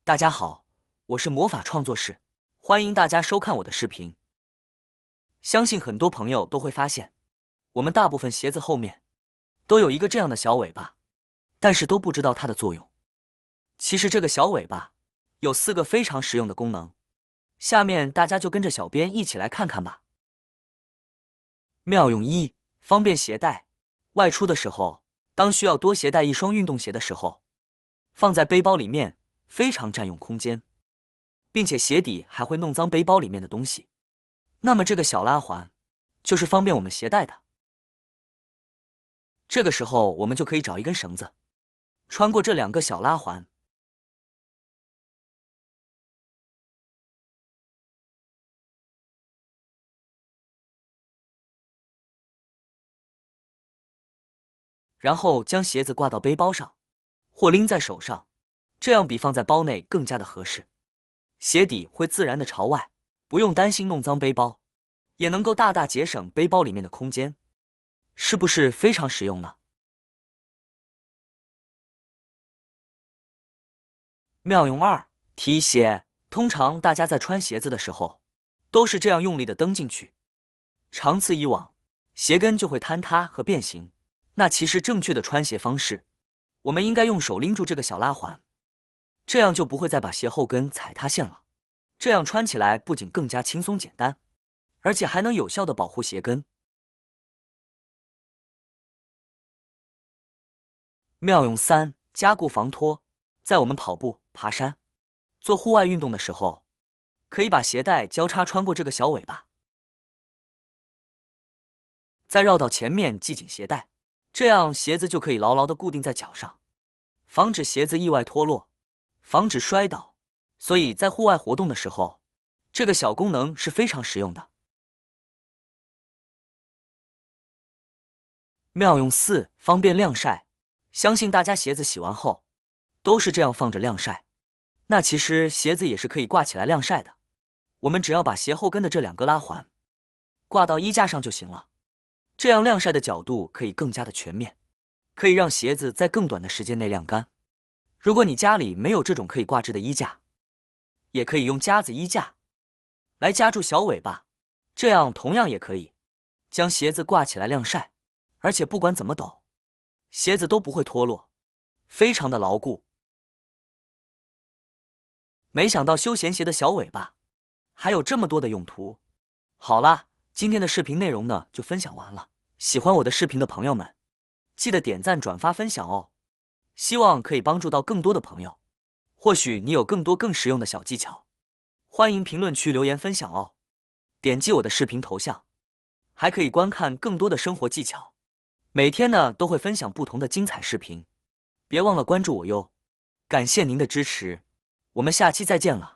大家好，我是魔法创作室，欢迎大家收看我的视频。相信很多朋友都会发现，我们大部分鞋子后面都有一个这样的小尾巴，但是都不知道它的作用。其实这个小尾巴有4个非常实用的功能，下面大家就跟着小编一起来看看吧。妙用1：方便携带。外出的时候，当需要多携带一双运动鞋的时候，放在背包里面非常占用空间，并且鞋底还会弄脏背包里面的东西。那么这个小拉环就是方便我们携带的。这个时候我们就可以找一根绳子，穿过这2个小拉环，然后将鞋子挂到背包上，或拎在手上，这样比放在包内更加的合适。鞋底会自然的朝外，不用担心弄脏背包，也能够大大节省背包里面的空间，是不是非常实用呢？妙用2：提鞋。通常大家在穿鞋子的时候，都是这样用力的蹬进去，长此以往，鞋跟就会坍塌和变形。那其实正确的穿鞋方式，我们应该用手拎住这个小拉环，这样就不会再把鞋后跟踩塌陷了。这样穿起来不仅更加轻松简单，而且还能有效的保护鞋跟。妙用3：加固防脱。在我们跑步、爬山、做户外运动的时候，可以把鞋带交叉穿过这个小尾巴，再绕到前面系紧鞋带，这样鞋子就可以牢牢地固定在脚上，防止鞋子意外脱落，防止摔倒。所以在户外活动的时候，这个小功能是非常实用的。妙用4：方便晾晒。相信大家鞋子洗完后都是这样放着晾晒，那其实鞋子也是可以挂起来晾晒的。我们只要把鞋后跟的这2个拉环挂到衣架上就行了，这样晾晒的角度可以更加的全面，可以让鞋子在更短的时间内晾干。如果你家里没有这种可以挂置的衣架，也可以用夹子衣架来夹住小尾巴，这样同样也可以将鞋子挂起来晾晒，而且不管怎么抖，鞋子都不会脱落，非常的牢固。没想到休闲鞋的小尾巴还有这么多的用途。好啦，今天的视频内容呢就分享完了。喜欢我的视频的朋友们，记得点赞、转发、分享哦。希望可以帮助到更多的朋友。或许你有更多更实用的小技巧，欢迎评论区留言分享哦。点击我的视频头像，还可以观看更多的生活技巧。每天呢都会分享不同的精彩视频，别忘了关注我哟。感谢您的支持，我们下期再见了。